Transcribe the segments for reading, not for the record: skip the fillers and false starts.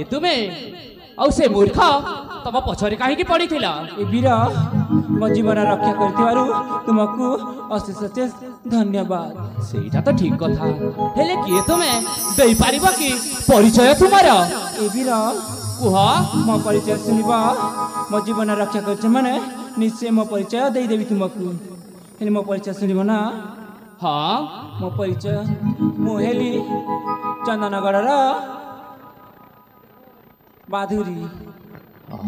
किए तुम्हें और से मूर्ख तुम पछरे कहीं पड़ी वीर मो जीवन रक्षा कर तुमको अशेष अशेष धन्यवाद। सेटा तो ठीक कथा हेले किए तुम्हें दे पारिबो कि परिचय तुमार वीर कुह मो परिचय सुनिब मो जीवन रक्षा कर माने निश्चय मो परिचय देदेवी तुमको हेले मो परिचय सुनिब ना। हाँ मो परिचय मुहेली चंदनगढ़ माधुरी।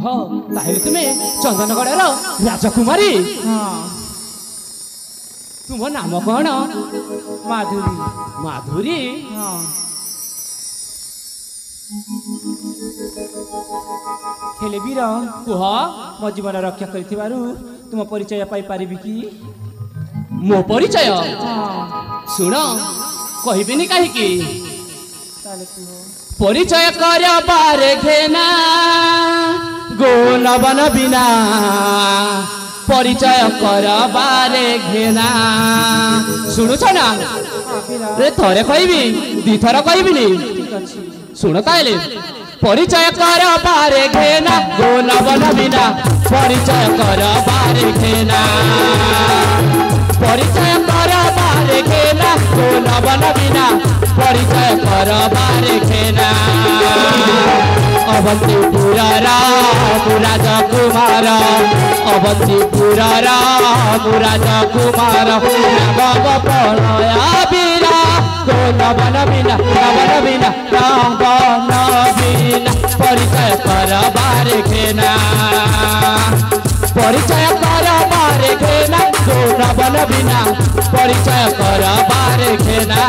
हाँ ताहले तुम्हें चंदनगढ़ राजकुमारी। हाँ तुम नाम कौन? माधुरी। माधुरी हाँ हेले वीर कुह मो जीवन रक्षा कर तुम परिचय पाई पारिबी कि? मो परिचय हाँ सुन कहबिनी कहीं कुह परिचय कर बारे घेना गो नबन बिना परिचय कर बारे घेना शुणुछ ना रे थरे कहबी दी थर कहबिनी शुण ताइले परिचय कर बारे घेना गो नबन बिना परिचय कर बारे घेना परिचय कर बारे घेना गो नबन बिना परिचय कर बारे घेना अवंतीपुर राजकुमार अवंतीपुर राजकुमार नव प्रलया वीरा गो नबन बिना नबन बिना परिचय कर बारे घेना परिचय कर बारे घेना गो नबन बिना परिचय कर बारे घेना।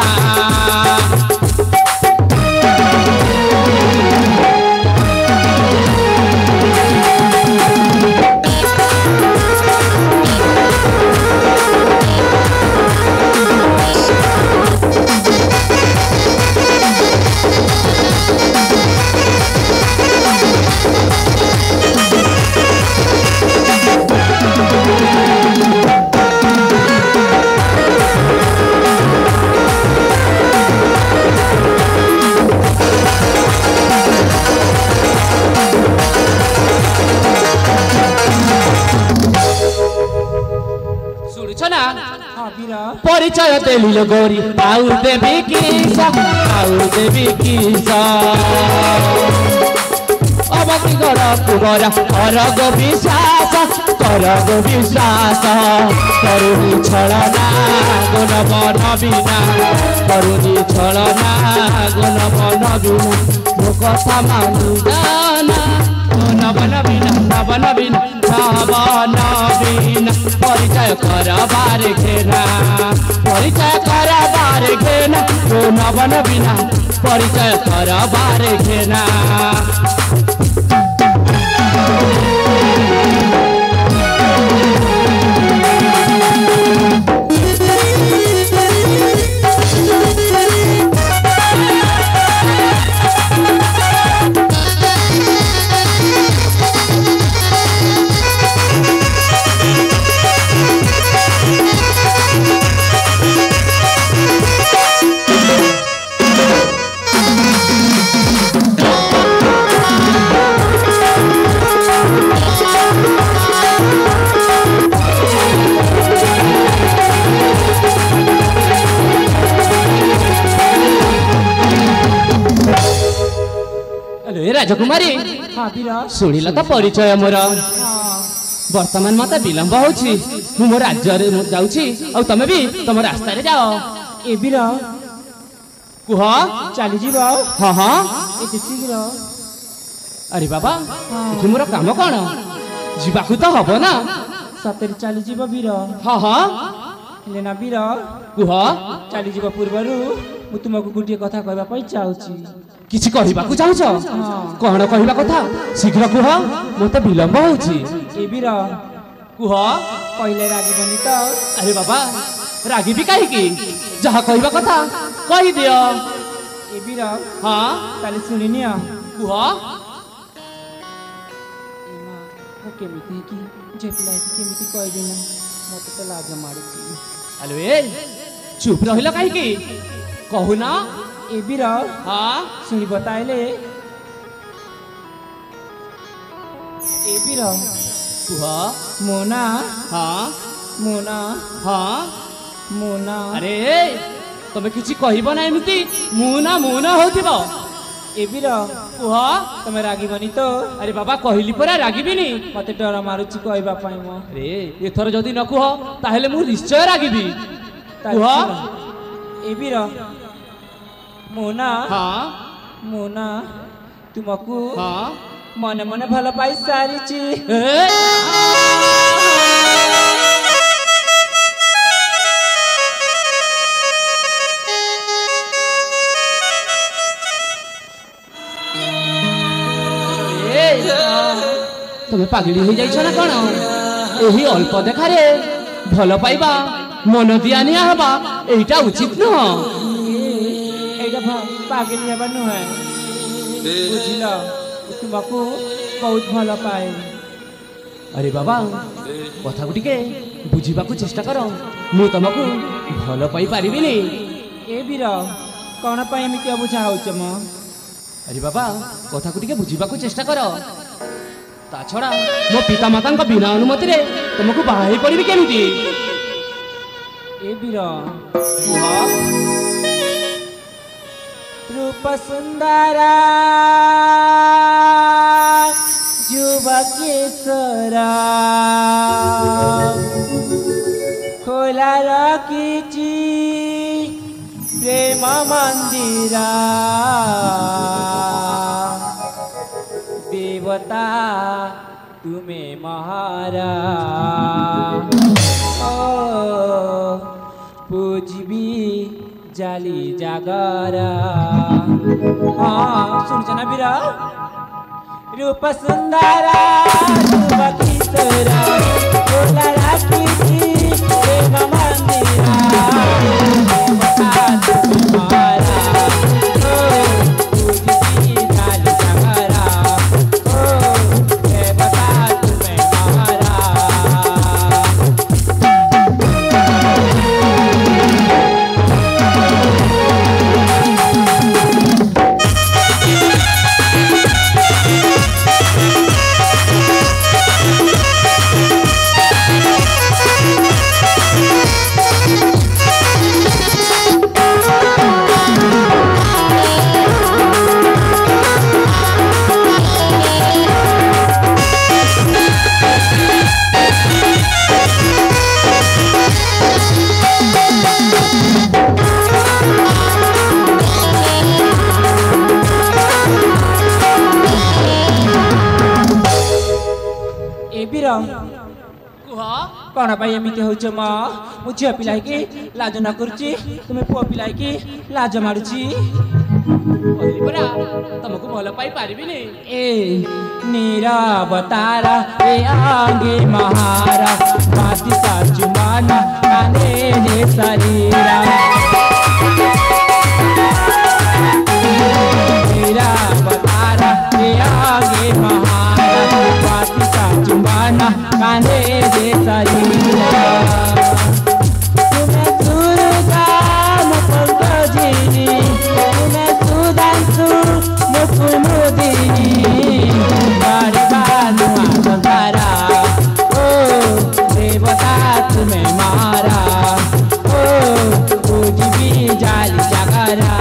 परिचय देली गौरी पाऊ देवी किसा अवतीगढ़ कुमार कर गो विश्वास करुणी छलना गुण मन बिना करुणी छलना गुण मन बिना मो कथा मानु जाना नबन बिना परिचय कर बारे घेना परिचय कर बारे घेना गो नबन बिना परिचय कर बारे घेना। राजकुमारी हाँ शुणिल तो परिचय मोर वर्तमान मत विलंब हो मो राज्य जाऊँ तमें भी तुम रास्तार जाओ ए वीर कुह चली जीव। हाँ हाँ एते शीघ्र अरे बाबा ये मोर काम कौन जीवाकू तो हम ना सतरे चली जीव वीर। हाँ हाँ लेना वीर कुह चली जीव पूर्वर मु तुमको गोटे कथा कहवाई चाहूँ किसी कहवाकू चाहूच कौन कहवा कथा शीघ्र कुह मत विलंब हो वीर कुह कहले रागबनी तो। अरे बाबा रागी भी कहीं जहाँ कहवा कथा कही दियो ए वीर हाँ ताले सुनिनी कुह केमिति कि जेपला केमिति कहबे ना मत तो लाज मारुची। हेलो ए चुप रहिला कहीं कहू ना ए वीर हाँ सुनी बताइले ए बीर कुह मोना हाँ मोना हाँ मोना अरे तमे किछि कहब ना एमती मुना मुना होथिब ए बीर कुह तमे रागिबनी तो अरे बाबा कहली परा रागिबिनी मते डर मारुची कहबा पाई मो अरे एथर जदि न कुह ताहेले मु निश्चय रागिबी कुह ए बीर मोना हाँ मोना तुमको हाँ मने मने भल पाई सारिची তুমি পাগলি হয়ে যাইছ না কোন এই অল্প দেখারে ভাল পাইবা মন দিয়া নিয়া হবা এইটা উচিত নহ এইটা পাগলি হবা নুহে বুঝিল तुमको बहुत भल पाए अरे बाबा कथा गुटिके बुझीबा को चेष्टा कर मु तुमको भल पाई पारिबिनी ए बीर कौन पाई एमिति बुझा होच म अरे बाबा कथा गुटिके बुझीबा को चेष्टा कर ता छड़ा मो पिता माता का बिना अनुमति रे तुमको बाहाई पड़िबी केमिति ए बीर रूप सुंदरा युवकेश्वरा खोला रखिची प्रेम मंदिरा देवता तुम्हें महारा ओ पूजबी जाली जागरा हाँ सुन ना बीरा रूप सुंदरा युवकेश्वरा खोला रखिची प्रेम मंदिरा देवता तुम्हें महारा ओ पूजबी जाली जागरा ओ देवता तुम्हें महारा कौन पाई एमती होच म मु झील पिला कि लाज न करुची तुम्हें पुआ पिला कि लाज मारुची तुमको भल पाई पारिबिनी ए नीरावतारा ए आगे महारा माती साचुमाना काने ने शरीरा नीरावतारा ए आगे महारा माती साचुमाना काने ने शरीरा तुम्हें दुर्गा मुकुंदजी तुम्हें सुदांशु मुकुमुदिनी बारी बानु संसारा ओ देवता तुम्हें मारा ओ पूजबी जाली जागरा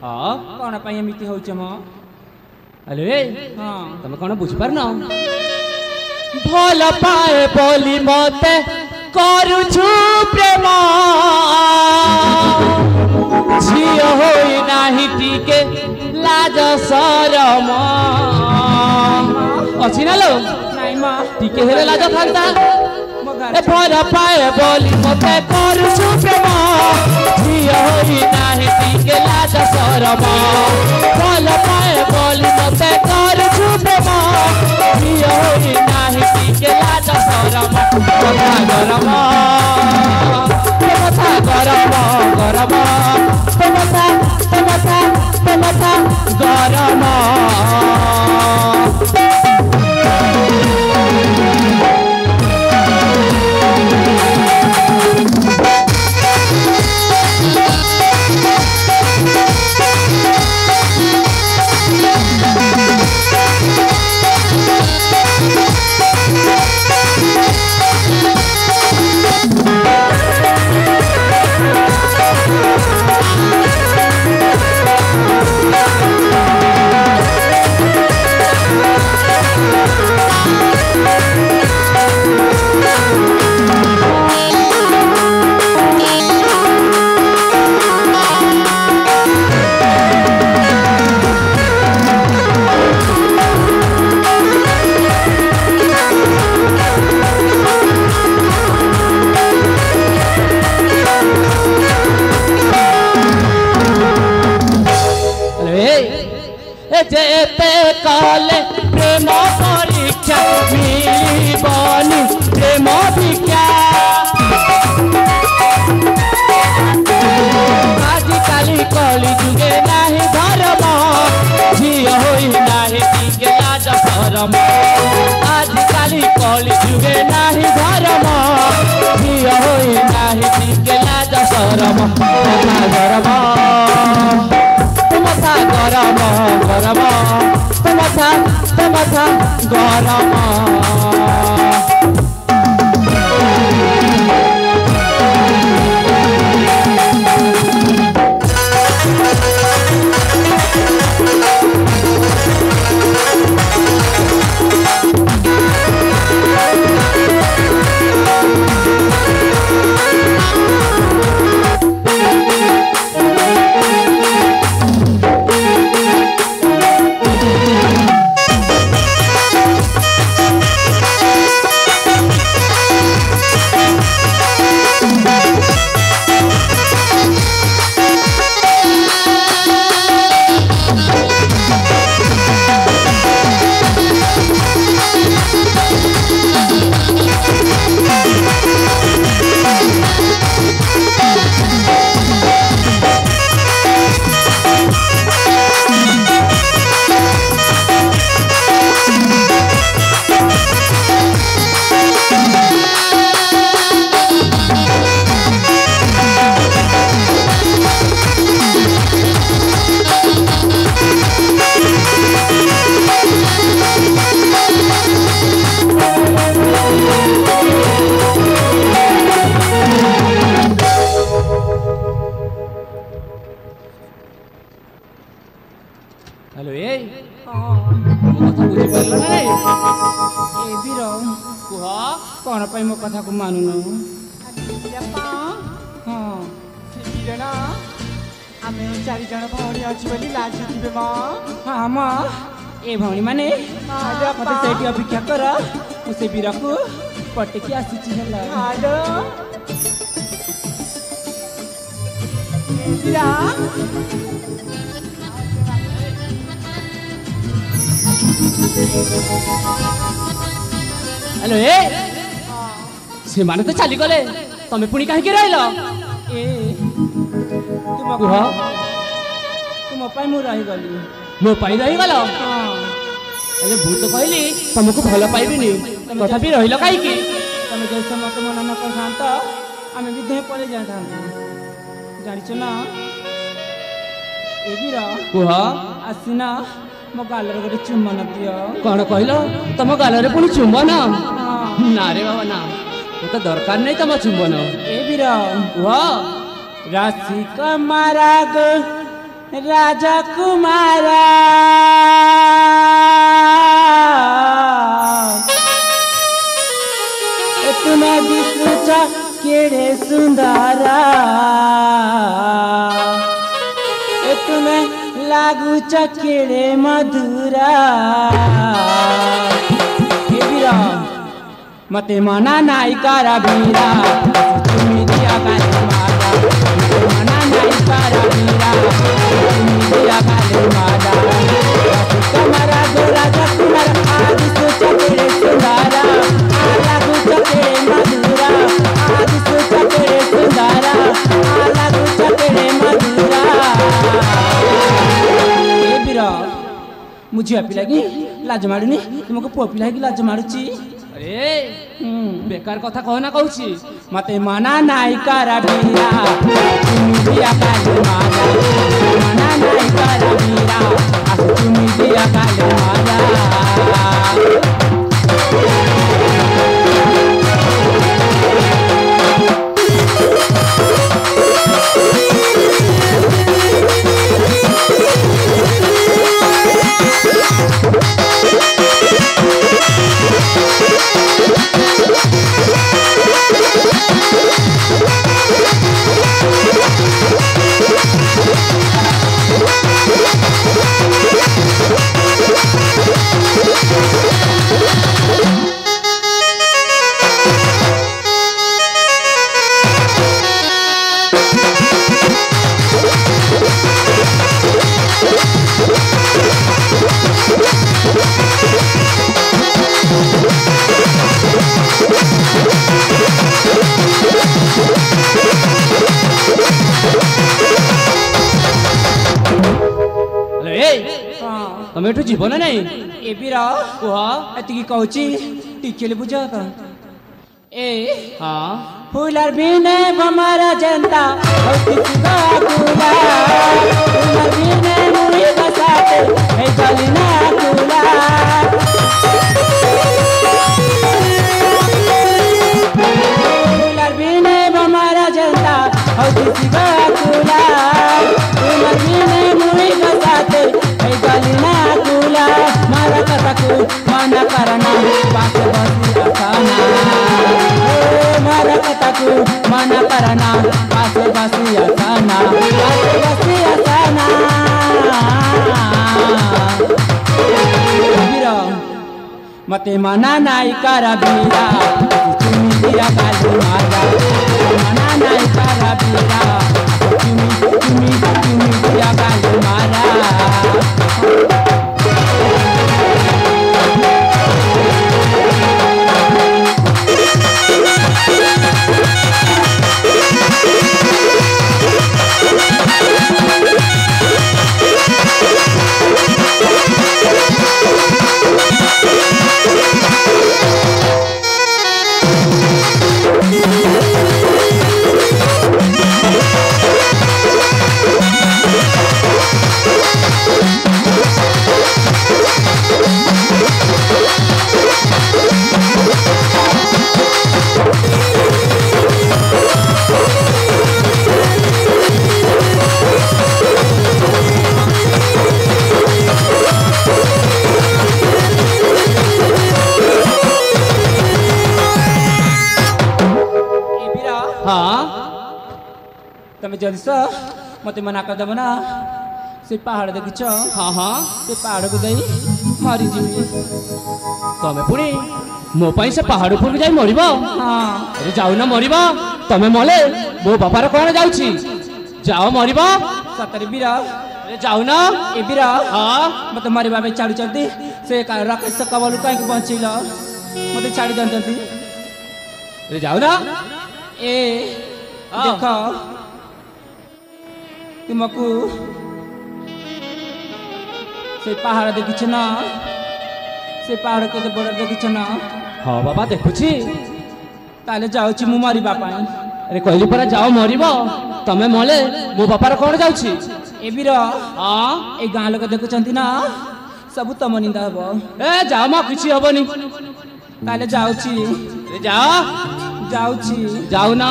हाँ कौन पाई एमती होच म अरे हाँ तुम कौन बुझी पार न भल पाए बोली मते करुछु प्रेम झियो होई नाही टिके लाज शरम अछि ना लो नहीं माँ टिके हेले लाज थांता मगर ए भल पाए बोली मते करुछु प्रेम झियो होई नाही टिके लाज शरम भल पाए बोली मते करुछु प्रेम झियो होई नाही टिके लाज शरम कथा गरम कथा गरम गरम कथा गरम जेते काले प्रेम परीक्षा मिलबनी प्रेम भिक्षा आजिकाली कली जुगे नाही धर्म झियो होई नाही टिके लाज शरम आजिकाली कली जुगे नाही धर्म झियो होई नाही टिके लाज शरम कथा गरम कथा गरम गरम कथा गरम हेलो ए मो कथा बुझी पारल ना रे ए बीर कुह कौन पाई मो कथा को मानुन हाँ ना आम चार जन भौणी अच्छी बोली लाजुवे माँ हाँ माँ ए भौणी माने मत से अपेक्षा कर मुझे बीर को पटेकी आसी हेलो ए से माने तो चली गले तमे पुणी काहे रहल ए तुम कुह तुम पाई मु रही गली मो पाई रही गल हाँ अरे भूत कहली तुमको भल पाइबिनी तथापि रहिल काईकी तुम जैसे मत मन न कर आम भी देह पड़े जाता जाच ना ए बीर कुह आसीना मो गालर गोटे चुम्बन दियो कौन कहल तुम गालरे पुणी चुंबन हाँ ना रे बाबा ना तो दरकार नहीं तुम चुंबन ए बीर कुह राशि कमारा गो राजा कुमारा तुमे दिसुच केड़े सुंदरा तुमे लागुच केड़े मधुरा मते मना नाई करा बीरा तुमी दिया काले माला मते मना नाई करा बीरा तुमी दिया काले माला कमरा गोरा जकुमर आदि सोच केड़े सुंदरा लागु चकेड़े मधुरा आदि सोच केड़े सुंदरा लागु चकेड़े मधुरा ए बीरा मुझे अपी लगी लाज मारुनी तुमको पुआ पिला की लाज मारुची अरे बेकार कथा कहना कहूची मते मना नाई करा बीरा तुमी दिया काले माला मना नाई करा बीरा तुमी दिया काले माला तमें एठू जीवन नहीं ए बीरा एतिकी कहूची टिकेले बुझा था ए हाँ फूलर बिने बमारा जनता होती सुगा फूलर बिने मुड़ी बसाते ए गलिना कुला फूलर बिने बमारा जनता होती सुगा फूलर बिने मुड़ी बसाते ए गलिना कुला मारा कथकू माना करना पास बसी आसाना मारा कथकू माना करना पास बसी आसाना मते मना नाई करा बीरा तुमी दिया काली माला मना नाई करा बीरा तुमी दिया काली माला तमें जल्दी से मत मना कर देव ना से पहाड़ देखिच हाँ हाँ से पहाड़ को दे मरी जी तमें पुणी मो पाई से पहाड़ ऊपर जाई मरिबो हाँ अरे जाऊ ना मरिबो तमें मले मो बापार कौन जाउची जाओ मरिबो सतरे बीरा अरे जाऊ ना ए बीरा हाँ मत मारी बाबे छाड़ी चलती से राकेश कबल कहीं पहुंचल मत छाड़ी दंती अरे जाऊ ना ए देख तुमको से पहाड़ देखिछ ना से पहाड़ के बड़ देखिछ ना हाँ बाबा देखुची ताले जाउची मु मरिबा पाई अरे कहली परा जाओ मरिबो तमें मले मो बापार कौन जाउची ए बीर हाँ ए गाँ लोक देखुचंती ना सब तम निंदा हबो ए जाओ मा किछि हबनी ताले जाउची अरे जाओ जाउची जाओ ना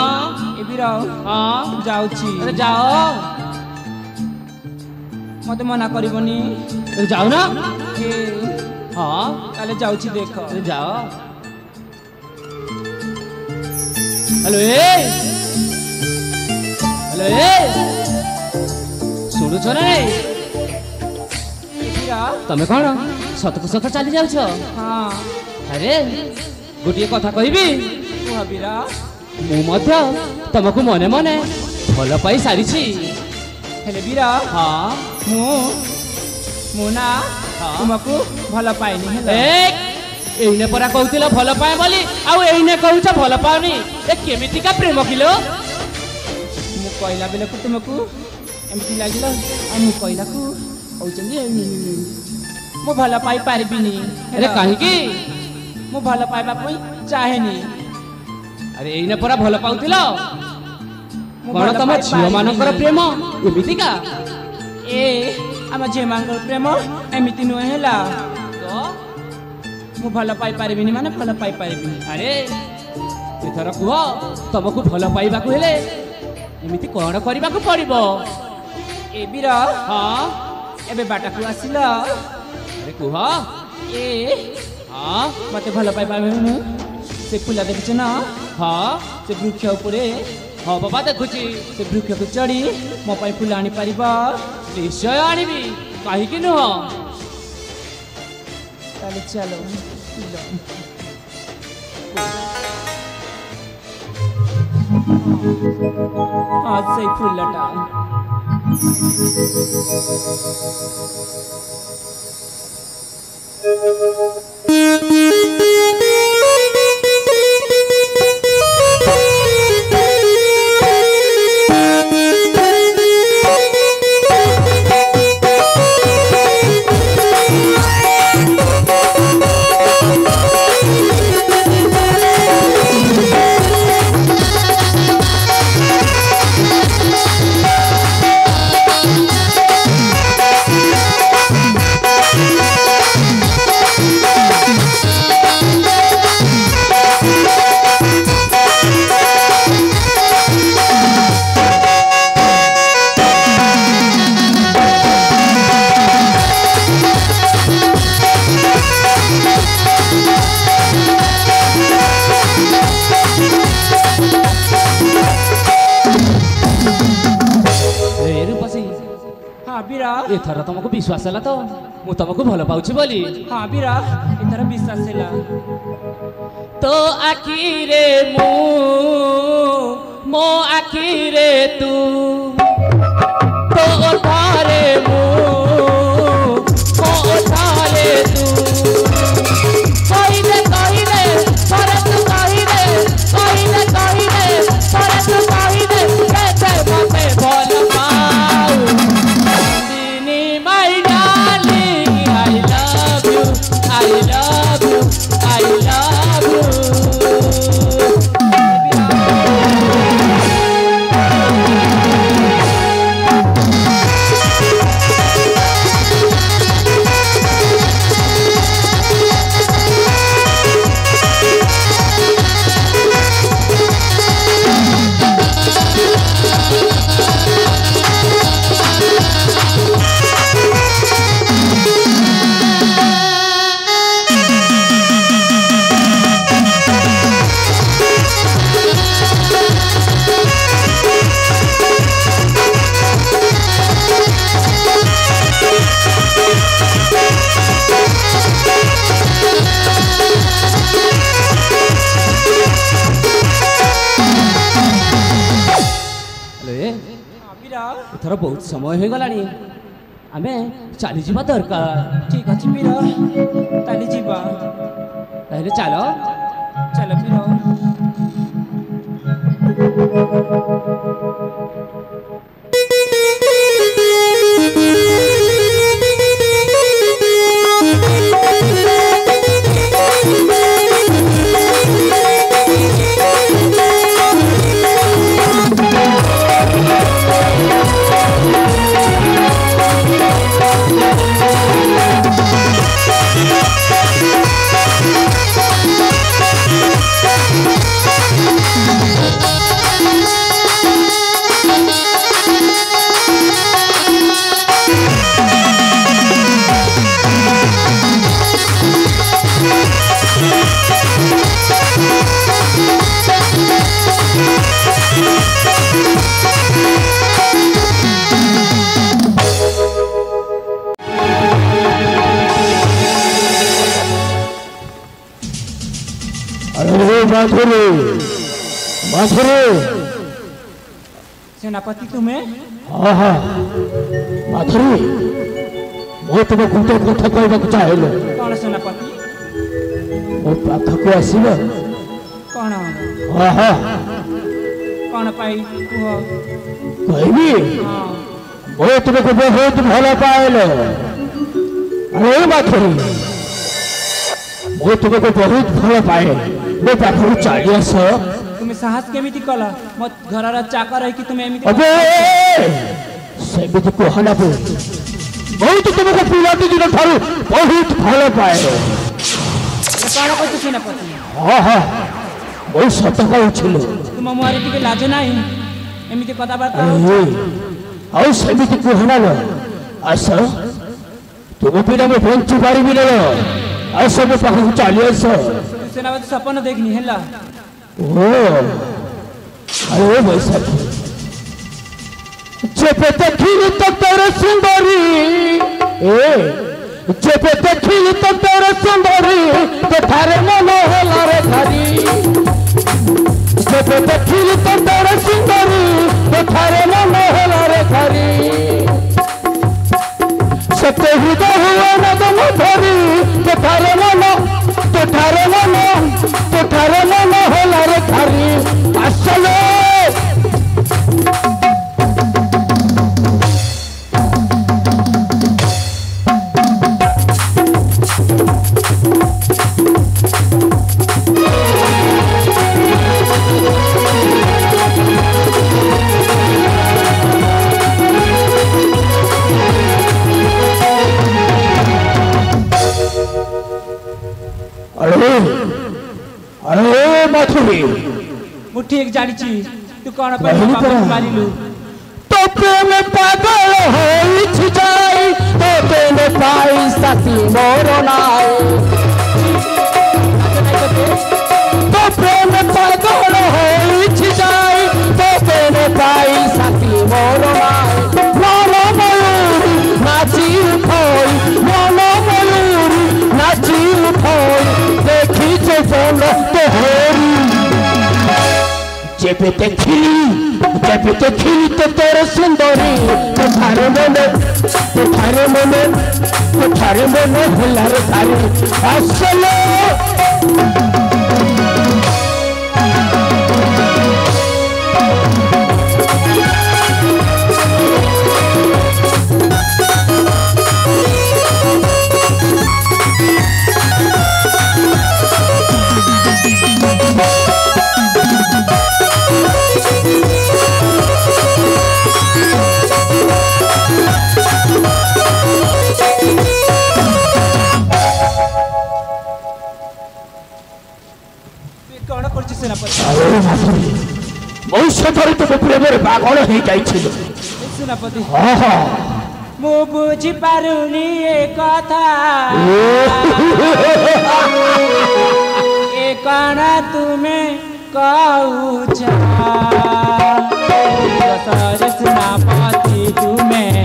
ए बीर हाँ जाउची अरे जाओ मत मना करबनी अरे जाओ ना ए हाँ ताले जाउची देख अरे जाओ हेलो शुणुच ना तमें कौन सतकु सत चली जाऊ हाँ अरे गोटे कथा कहबी कुह बीरा मु तुमको मने मने भल पाई सारी हेले बीरा हाँ मु ना तुमको भल पाइनी एने परा कहूल भल पाए बोली आउ एने कहूच भल पाओनी ए केमितिका प्रेम किलो मु कहला बेले को तुमको एमती लगिल आ मु कहला को कहउछन मु भल पाई पारबिनी अरे कहीं मु भल पाइबा पई चाहेनी अरे एने परा भल पाउतिल कौन तुम झील मानकर प्रेम एमितिका ए आम झील मानकर प्रेम एमिति नुहे हेला मु भल पाई पारबिनी माने भल पाई पारबिनी अरे एथर कुह तुमको भल पाइबा हेले एमिति कौन करबा को पड़िबो ए बीर हाँ एबे बाटा को आसिल अरे कुह ए हाँ मते भल पाइबा से फुला देखछ ना हाँ से वृक्ष उपरे हाँ बाबा देखुची से वृक्ष को चढ़ी मो पाई फुल आनी पारिबा निश्चय आनिबी कहीं नुह ताले चलो हाँ सही फूल लटा एथर तुमको विश्वास है तो मु तुमको भल पाउछि बोली हाँ बीरा एथर विश्वास है तो आखिरे मो आखिरे तू तो उठारे मो उठारे तू कहिले परत कहिले परत कहिले कैसे मते भल पाऊ I love you. एथर बहुत समय हो गलानी आमे चली जीवा दरकार ठीक अछि बीरा ताली जीवा ताहले चलो चलो बीरा माधुरी माधुरी सेनापति तुम्हें हाँ हाँ माधुरी मैं तुम्हें गोटे कथा कहवाक चाहिए कौन सेनापति मो पाखक आसब कौन हाँ हाँ कौन पाई कुह कहबी हाँ मैं तुमको बहुत भल पाएल अरे माधुरी मैं तुमको बहुत भल पाए मो पाखक चली आस तुम्हें साहस केमिति कला मत घरर चाकर है कि तुम्हें एमिति अबे सेमिति कहना बो बहुत तुमको पिलाटी दिन ठारू बहुत भल पाए कौन कहते सेनापति हाँ हाँ बहुत सत कहूँ तुम मुहारे टिके लाज नाही एमिति कथबार्ता ଆଉ ସେମିତି କୁହନା ଲ ଆସ ତୁମ ବିନା ମୁଁ ବଞ୍ଚି ପାରିବି ନ ଆସ ମୋ ପାଖକୁ ଚାଲି ଆସ सेनापति सपन देखनी है ଓ ଆରେ ବୈଶାଖୀ ଯେବେ ଦେଖିଲି ତ ତୋର ସୁନ୍ଦରୀ ଯେବେ ଦେଖିଲି ତ ତୋର ସୁନ୍ଦରୀ ତୋଠାରେ ମନ ହେଲା ରେ ଧାରି ଯେବେ ଦେଖିଲି ତ ତୋର ସୁନ୍ଦରୀ ତୋଠାରେ ମନ ହେଲା ରେ ଧାରି ସତେ ହୃଦୟ ହୁଏ ନା ତମ ଧରି ତୋଠାରେ ମନ ହେଲା ରେ ଧାରି ଆସଲେ अरे माधुरी मु ठीक जानी तू कौन पर मारिलु तो प्रेम पागल होई जाई तो प्रेम पाई साथी मोर नाई तो प्रेम पागल होई जाई तो प्रेम पाई साथी मोर नाई मन मयूरी नाची उठोई मन मयूरी नाची उठोई देखी जे जन तो होरी जेबे देखिली तो तोर सुंदरी तोठारे मने होला रे धारी असलो प्रेम पागल हो सेनापति मु बुझी पारुनी ए कथा ए काना तुम्हें कहूछ सर सेनापति तुम्हें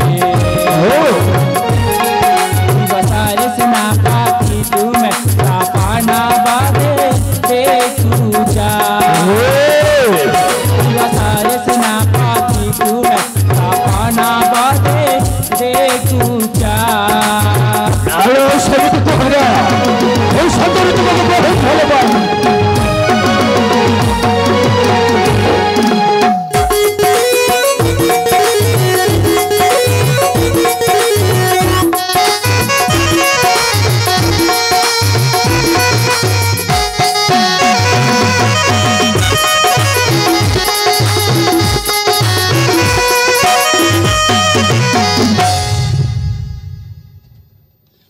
सर सेनापति तुम्हें पाना बादे देखू जा सारे सेनापति तुम्हें पाना बादे देखू जा सब तो हरा सदर तुमको बहुत भल पाए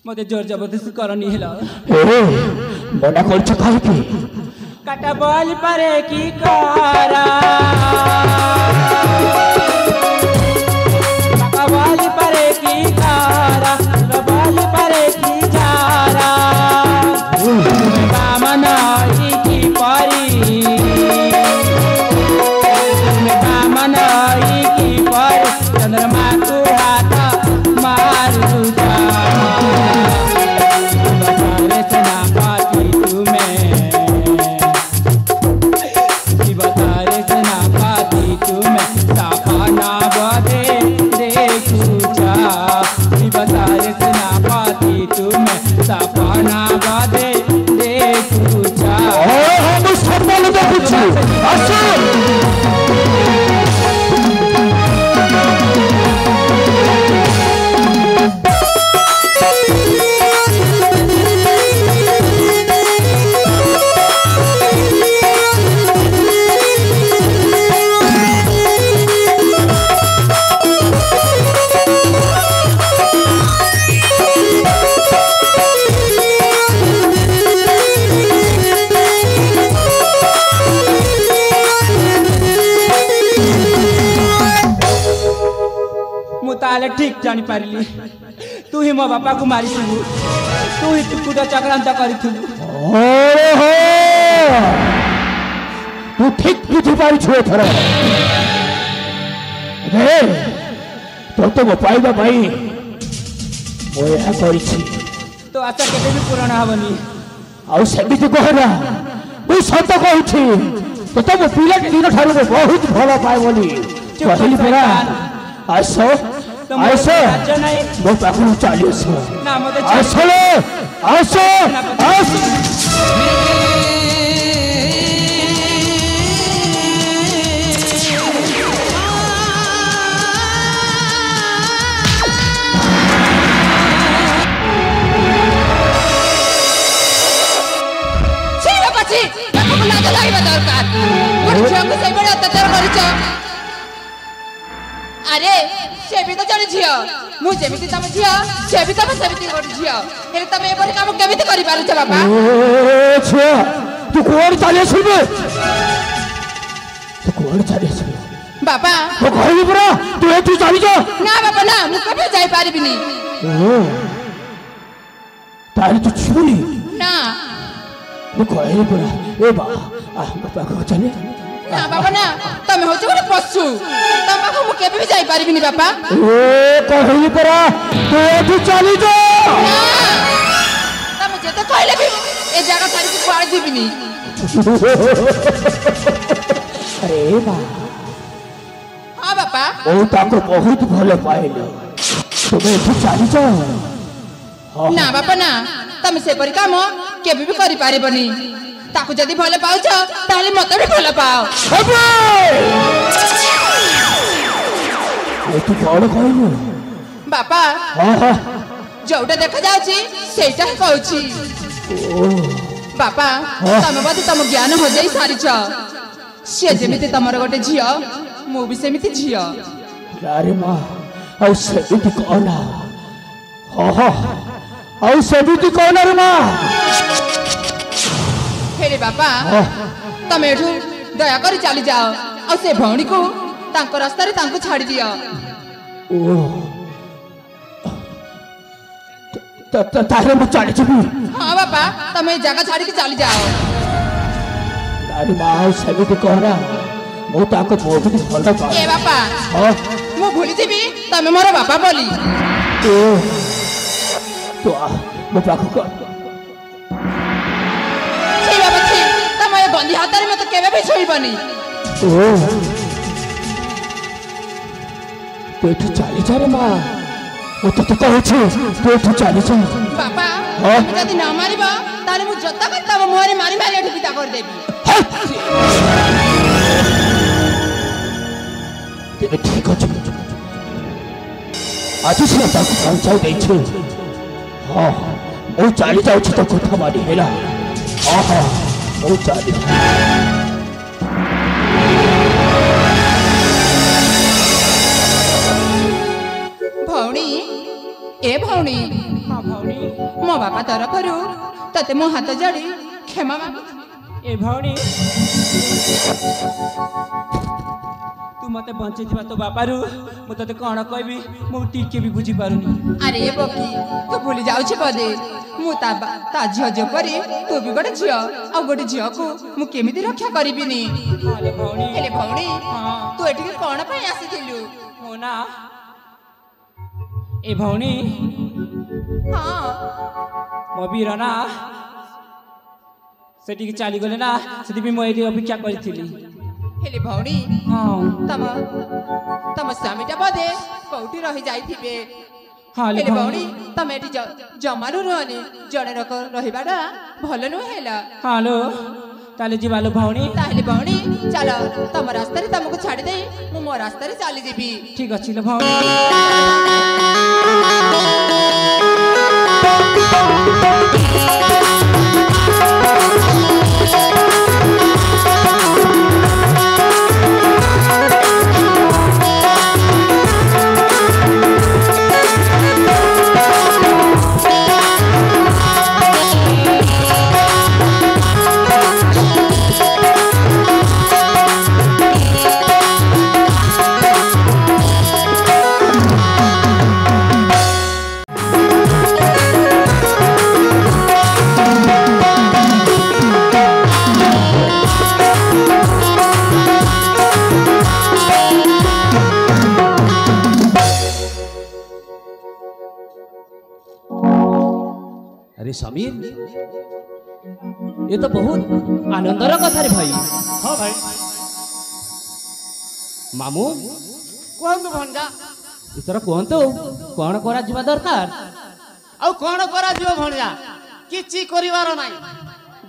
मते जोर जबरदस्ती करनी है मना कर काटा बल परे की करा काटा बल परे की करा बल परे की जारा तुम्हें बामन की परी तुम्हें बामन की परी चंद्रमा को हाथ मार दूजा सेनापति तुम्हें ଅଛି ଆସ ताले ठीक जानी पारिली तू ही मो बापा को मारी थु तू ही टुकुड चक्रांत करी थु ओरे हो तू ठीक बुझी पारी छु एथर रे तो मो पाइबा भाई ओ या करिछि तो आशा केबे भी पूर्ण हबनी आउ सेबिति कहना तू सत कहछि तो मो पिला दिन ठारू बहुत भलो पाए बोली कहली परा आसो आसो मो पाखु चली आसो ना मते आसो आसो आसो अरे से भी तो जड़े झियो मु जेमिति तम झियो से भी तम सेमिति गोट झियो हेले तमे ए परि काम केमिति करि पारु छ बाबा ओ छो तू कोन चले सुबे तू कोन चले सुबे बाबा तो कहली परा तू एठू चली जा ना बाबा ना मु कबे जाई पारिबिनी ओ तारे तू छुली ना तू कहली परा ए बा आ बापा को चले ना बाबा ना तमे हो गोटे पशु तम पाखु मु केबे भी जाई पारिबिनी बाबा ओ कहली परा तू एठू चली जा ना तमे जेते कहले भी ए जगह छाड़ी के पार दिबिनी अरे बा हां बाबा ओ ताको बहुत भलो पाइलो तुमे एठू चली जा ना बाबा ना तमे से परि काम केबे भी करि पारिबनी ताकू जदी भले पाउछ ताले मते भी भले पाओ अबे ए तू कोन कहलु बाबा हां हां जोटा देखा जाउची सेटा कहउची ओ बाबा तमे बदी तम ज्ञान हो जाई सारी छ से जेमिति तमर गोटे झियो मु भी सेमिति झियो अरे मां औ सेबिति कोना हां हां औ सेबिति कोना रे मां हेले बाबा तमे एठू दया करी चली जाओ और से भौणी को तांको रास्ता रे तांको छाड़ी दियो ओ तारे मु चली जीबी हां बाबा तमे जगह छाड़ी के चली जाओ अरे मां सेबिति कोना मु ताको बहुत भलो पा ए बाबा हां मु भूली जीबी तमे मोर बाबा बोली ओ तो मु पाखु को छी बाबा छी तमे बंदी हाथ रे मते केबे भी छुईबनी ओ तू एठू चली जा रे मां ओ तो कहू छी तू एठू चली जा बाबा हाँ? तमे जदी ना मारिबा ताले मु जत्ता करता मोहरे मारी मारी एठू पिता कर देबी तेरे ठीक अछि आज से ताको पहुंचाई दै छी हां ओ चली जाउ छी तो कथा मारी हेला हां हां ओ चली भौणी ए भौणी हां भौणी मो बापा तरफरु तते मो हाथ जोड़ी क्षमा मागु ए भौणी तू मते बंचे दिबा तो बापारू मु तते कोन कहबी मु टिके भी बुझी पारुनी अरे बकी तू भूली जाउ छी बदे मु ता झियो जो परी तू भी गोटे झियो आ गोटे झियो को मु केमिति रक्षा करिबिनी हाले भौणी हेले भौणी हां तू एठी कोन पई आसीथिलु हो ना ए भौणी हां मो बीरना सेठी के चाली गले ना सेठी भी मो एठी अपेक्षा करथिली हेले भौणी हां तम स्वामीटा बदे कोठी रही जाइथिबे हाले हेले भौणी भौणी तमे एठी जमानु रहनी जणे रहिबाडा भल नु हेला हालो ताले जीवालो भौणी ताहले भौणी चल तम रास्ता रे तमको छाड़ी दे मु मो रास्ता रे चली जेबी ठीक अछि लो भौणी अरे समीर ये तो बहुत आनंदर कथा रे भाई। हाँ भाई मामू कहतु भंजा इतर कहतु कौन करा जिबा दरकार ଆଉ କଣ କରାଯିବ ଭଣଜା କିଛି କରିବାର ନାହିଁ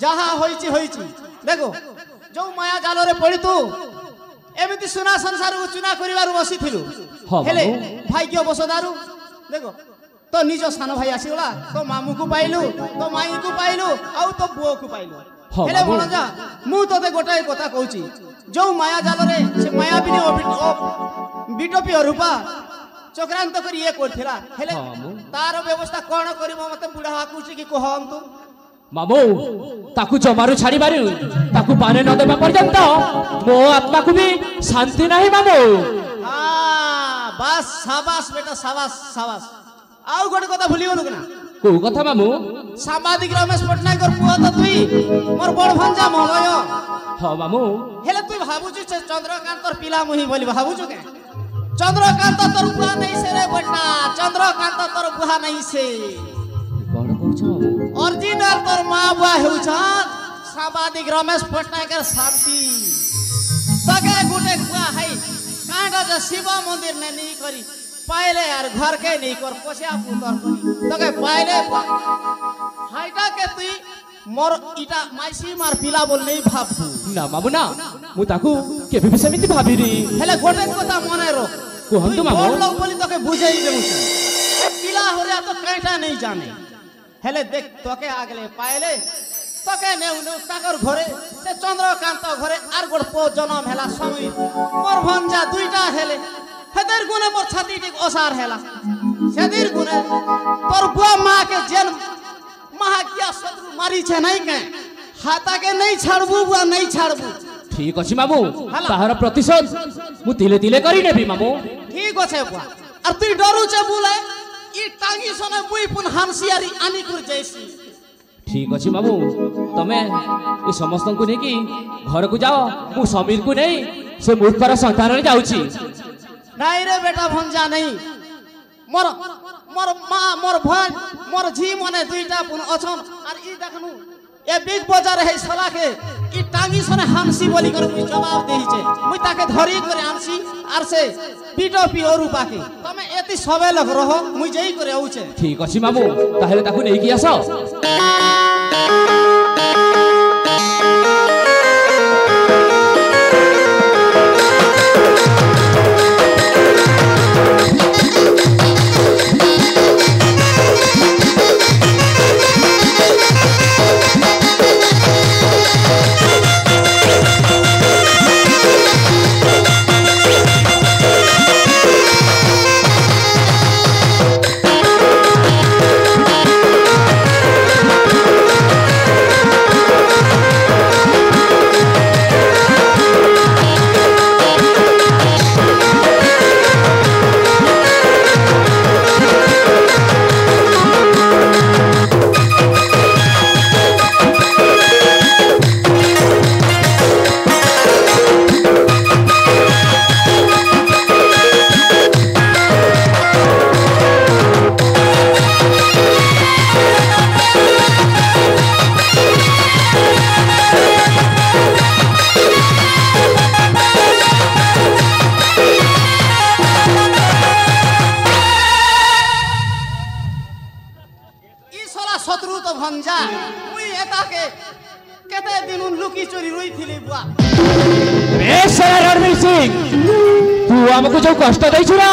ଯାହା ହୋଇଛି ହୋଇଛି ଦେଖ ଯୋଉ ମାୟା ଜାଲରେ ପଡି ତୁ ଏମିତି ସୁନା ସଂସାରକୁ ଚୁନା କରିବାରୁ ବସିଥିଲୁ ହଁ ହେଲେ ବାବୁ। ଭାଗ୍ୟ ବସଦାରୁ ଦେଖ ତୋ ନିଜ ସାନ ଭାଇ ଆସିଗଲା ତୋ ମାମୁକୁ ପାଇଲୁ ତୋ ମାଇଁକୁ ପାଇଲୁ ଆଉ ତୋ ପୁଅକୁ ପାଇଲୁ ହଁ ହେଲେ ବାବୁ। ଭଣଜା ମୁଁ ତୋତେ ଗୋଟାଏ କଥା କହୁଛି ଯୋଉ ମାୟା ଜାଲରେ ସେ ମାୟାବିନୀ ବିଟପି ରୂପା ଚକ୍ରାନ୍ତ କରି ଇଏ କରିଥିଲା ହେଲେ ହଁ ମାମୁଁ। ତାର ବ୍ୟବସ୍ଥା କଣ କରିବ ମତେ ବୁଢା ହାକୁଛି କି କୁହନ୍ତୁ ମାମୁ ତାକୁ ଜମାରୁ ଛାଡ଼ି ପାରୁ ତାକୁ ପାନେ ନ ଦେବା ପର୍ଯ୍ୟନ୍ତ ମୋ ଆତ୍ମାକୁ ବି ଶାନ୍ତି ନାହିଁ ମାମୁ। ବାସ୍ ସାବାସ୍ ବେଟା ସାବାସ୍ ସାବାସ୍ ଆଉ ଗୋଟେ କଥା ଭୁଲିଗଲୁ କି ନା କୋଉ କଥା ମାମୁ? ସାମ୍ବାଦିକ ରମେଶ ପଟ୍ଟନାୟକର ପୁଅ ତ ତୁଇ ମୋର ବଡ ଭଞ୍ଜା ମହୋଦୟ ହଁ ମାମୁ। ହେଲେ ତୁଇ ଭାବୁଛୁ ସେ ଚନ୍ଦ୍ରକାନ୍ତର ପିଲା ମୁହିଁ ବୋଲି ଭାବୁଛୁ କେ ଚନ୍ଦ୍ରକାନ୍ତ ତୋର ବୁହା ନାହିଁ ସେ ରେ ବେଟା ଚନ୍ଦ୍ରକାନ୍ତ ତୋର ବୁହା ନାହିଁ ସେ କଣ କହୁଛ ମାମୁ? ଅରିଜିନାଲ ତୋର ମା ବୁଆ ହେଉଛ ସାମ୍ବାଦିକ ରମେଶ ପଟ୍ଟନାୟକର ଶାନ୍ତି ତକେ ଗୋଟେ କୁଆ ହେଇ କାଁଟା ଯେ ଶିବ ମନ୍ଦିର ନେ ନେଇ କରି पाइले यार घर के नहीं कर पोसिया पुतर तो के पाइले हाइटा के तुई मोर इटा माइसी मार पिला बोल नहीं भाबू ना मामू ना मु ताकू केबे भी सेमिति भाबिनी हेले गोटे কথা মনে रो कुहंतु मामू। बोल लोग बोली तो के बुझाई देउ पिला होरिया तो काइटा नहीं जाने हेले देख तो के आगले पाइले तो के नेउ नेउ ताकर घरे से चंद्रकांत घरे आर गोट पो जन्म हेला समीर मोर भंजा दुईटा हेले हेदर गुने मोर छाती टिक ओसार हेला सेदिर गुने तोर बुआ मां के जेल महाज्ञा शत्रु मारी छे नहीं के हाथा के नहीं छाड़बू बुआ नहीं छाड़बू ठीक अछि मामू हला। ताहार प्रतिशोध मु तिले तिले करी नेबी मामू। ठीक আছে বুয়া আর তুই ডরুছে বুলে ই টাঙ্গি সনে বুই পুন হানসিয়ারি আনি কুর যাইছি ठीक अछि मामू तमे ए समस्त को ने की घर को जाओ मु समीर को नहीं से मूर्खर संतान रे जाउची। নাই রে বেটা ভঞ্জা নাই মোর মোর মা মোর ভাই মোর ঝি মনে দুইটা পুন অছন আর ই দেখনু এ বিগ বাজার হে সলাকে ই টাঙ্গি সনে হানসি বলি করে মুই জবাব দেইছে মুই তাকে ধরি করে আনছি আর সে পিটো পিওরু পাকে তুমি এতি সবে লোক রহ মুই যেই করে আউছে ठीक अछि मामू ताहेले ताकू नै की आस। रणवीर सिंह तू आमको जो कष्ट देछु ना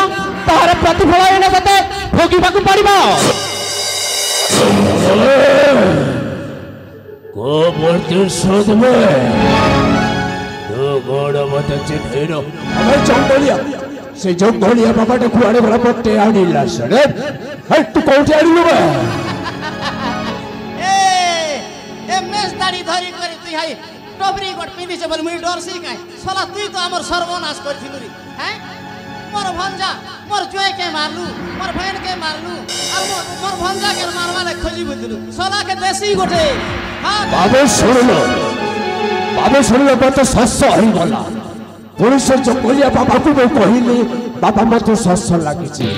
तार प्रतिफल एने तते भोगिबाकू पड़िबो को प्रतिशोध में तो गोड़ मत चिन्हिरो हमें जंगलिया से जंगलिया बाबाटे कुआडे भला पट्टे आनिला सरे हे तू कोठी आनिलु बे ए मेस दाढ़ी धरी करी तू हाई टोपरी गोट पिंदी से बोल मुई डरसी काई साला तू तो हमर सर्वनाश करथिलु रे हैं मोर भंजा मोर जोय के मारलू मोर बहन के मारलू और मोर भंजा के मारवाले खोजी बुझलू साला के देसी गोटे हां बाबे सुनलो मत सस्स हई गला पुलिस जंगलिया बाबा को कहली बाबा मत सस्स लागिछि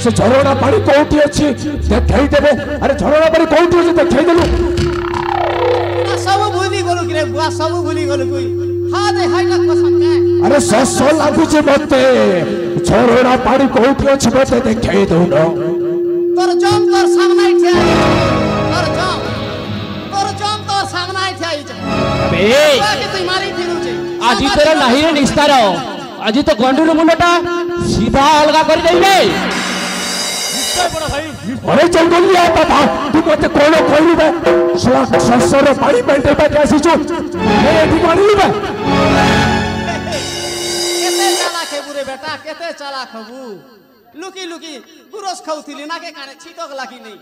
से झरना पानी कोठी अछि देखाई देबे अरे झरना पानी कोठी अछि देखाई देलु सब भूली गलु कि रे बुआ सब भूली गलु कोई हां दे हाइला कसम के अरे सस्स लागिछि मते झरना पानी कोठी अछि मते देखाई दउनो तोर जम तोर सामने ठिया तोर जम तोर सामने ठिया अबे के तू मारी फिरू छे आज तेरा नहीं रे निस्तार आज तो गंडूर मुंडटा सीधा अलगा कर देबे अरे जंगलिया बाबा तू मते कोनो कहलु बे सस्सर पानी पेंटे पे कैसी छु ए ठीक मानिलु बे केते चालाक है बुरे बेटा केते चालाक हबू लुकी लुकी गुरस खाउथिली ना के काने छिटक लागी नहीं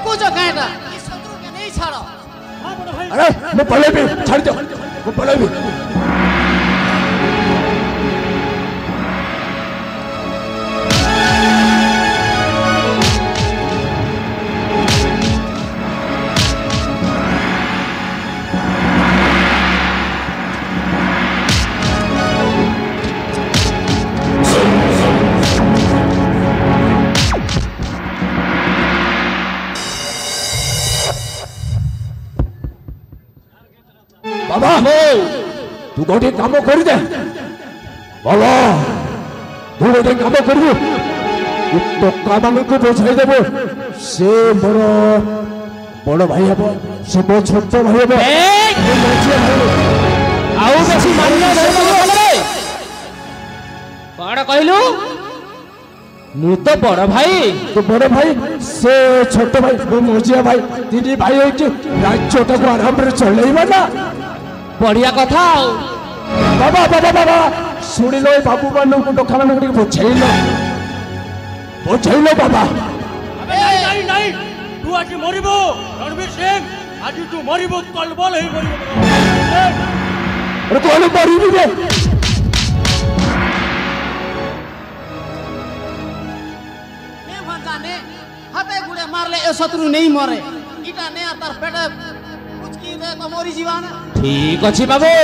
कुछ कहता इस शत्रु के नहीं छाड़ो अरे मैं पहले भी छाड़ दो मैं पहले भी बाबा तू गोटे काम कर दे बाबा तू गोटे काम कर तो काम को बुझाई देव से मोर बड़ भाई हम से मो छोट भाई हम आउ बेसी मानना रे बड़ कहलु मु तो बड़ भाई तो बड़ भाई से छोट भाई मो मझिया भाई तीन भाई होइछि राज्यटा को आराम रे चलेइबा ना बढ़िया कथा बाबा बाबा बाबा सुनी लो बाबू मान को डोखा मान को बुझाइलो बाबा नहीं नहीं तू आज मरिबो रणवीर सिंह आज तू मरिबो कलबल हे मरिबो अरे कोन मरिबी रे ने भंजा ने हते गुड़े मारले ए शत्रु नहीं मरे इटा ने तार पेटे कुचकी दे तो मोरी जीवान ठीक अछि बाबू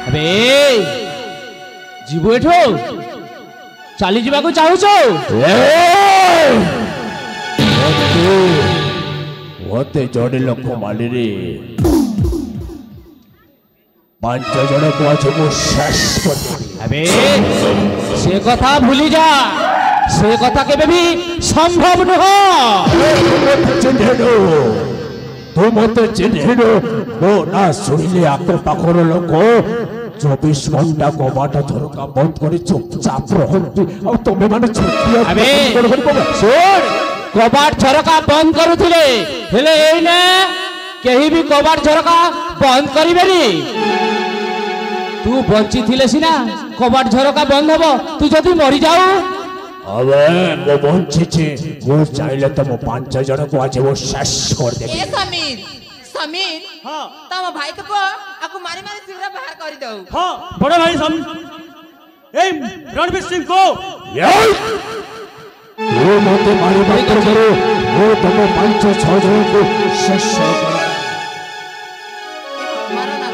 अबे जीवो एठो चाली जीवा को चाहू छो ओते जोड़े लोक माली रे पांच जण को आज को शेष कर अबे से कथा भूली जा से कथा केबे भी संभव न चिन्हेनो तू मते चिन्हेनो मो ना सुनिले आकर पाखर लोक 24 घंटा कबाट झरका बंद कर चुपचाप रहती और तुम्हें माने छुट्टिया अबे सुन कबाट झरका बंद करुथिले हेले एने केही भी कबाट झरका बंद करिबेनी तू बंची थिले सिना कबाट झरका बंद हबो तू जदी मरि जाऊ अबे वो बंची छी वो चाइले तो मो 5 जण को आज वो शेष कर दे ए समीर समीर हां तम भाई के पो आकु मारी मारी सिवरा बाहर कर दऊ हां बड़ा भाई सम ए रणवीर सिंह को वो मोते मारी बात करो वो तुम 5-6 जण को शेष कर मारो ना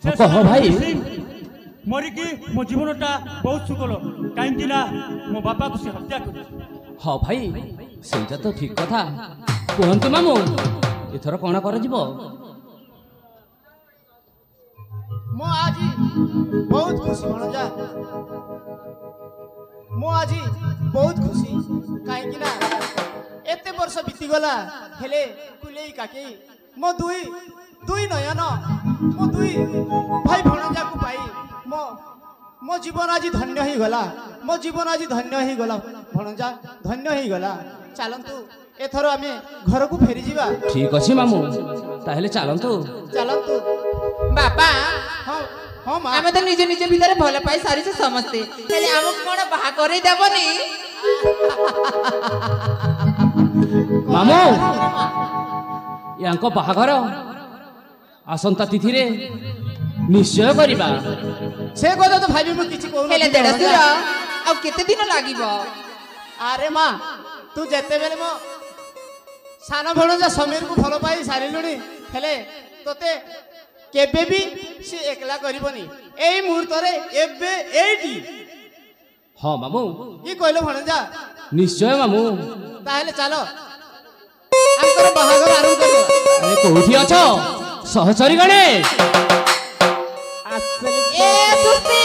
कह भाई मरिकी मो जीवनटा बहुत सुखल कहीं मो बापा को से हत्या कर हाँ भाई ସେଇଟା ତ ଠିକ କଥା କୁହନ୍ତୁ ମାମୁଁ ଏଥର କଣ କରାଯିବ ମୁଁ ଆଜି ବହୁତ ଖୁସି ଭଣଜା ମୁଁ ଆଜି ବହୁତ ଖୁସି କାହିଁକି ନା ଏତେ ବର୍ଷ ବିତିଗଲା ହେଲେ କୁଲେଇ କାକେଇ ମୋ ଦୁଇ ନୟନ ମୋ ଦୁଇ ଭାଇ ଭଣଜାକୁ ପାଇ ମୋ ଜୀବନ ଆଜି ଧନ୍ୟ ହେଇଗଲା ମୋ ଜୀବନ ଆଜି ଧନ୍ୟ ହେଇଗଲା ଭଣଜା ଧନ୍ୟ ହେଇଗଲା ଚାଲନ୍ତୁ ଏଥର ଆମେ ଘରକୁ ଫେରିଯିବା ଠିକ ଅଛି ମାମୁଁ ତାହେଲେ ଚାଲନ୍ତୁ ଚାଲନ୍ତୁ ବାପା ହଁ ହଁ ମା ଆମେ ତ ନିଜ ନିଜ ଭିତରେ ଭଲ ପାଇ ସାରିଛୁ ସମସ୍ତେ ହେଲେ ଆମକୁ କଣ ବାହା କରେଇ ଦେବନି ମାମୁଁ ୟାଙ୍କ ବାହାଘର ଆସନ୍ତା ତିଥିରେ ନିଶ୍ଚୟ କରିବା ସେ କଥା ତ ଭାବି ମୁଁ କିଛି କହୁନି ହେଲେ ଦେଢ଼ଶୁର ଆଉ କେତେ ଦିନ ଲାଗିବ ଆରେ ମା ତୁ ଯେତେବେଳେ ମୋ ସାନ ଭଣଜା ସମୀରକୁ ଭଲ ପାଇ ସାରିଲୁଣି ହେଲେ ତୋତେ କେବେ ବି ସେ ଏକଲା କରିବନି ଏଇ ମୁହୂର୍ତ୍ତରେ ଏବେ ଏଇଠି ହଁ ମାମୁଁ କି କହିଲ ଭଣଜା ନିଶ୍ଚୟ ମାମୁଁ ତାହେଲେ ଚାଲ ଆଙ୍କର ବାହାଘର ଆରମ୍ଭ କରିବା ଆରେ କୋଉଠି ଅଛ ସହଚରୀ ଗଣେ ଏ ସୁସ୍ତି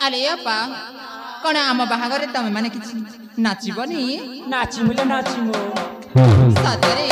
ଆରେ ବାପା କଣ ଆମ ବାହାଘରରେ ତମେ ମାନେ କିଛି ନାଚିବନି ନାଚିମୁ ଲୋ ନାଚିମୁ ସତରେ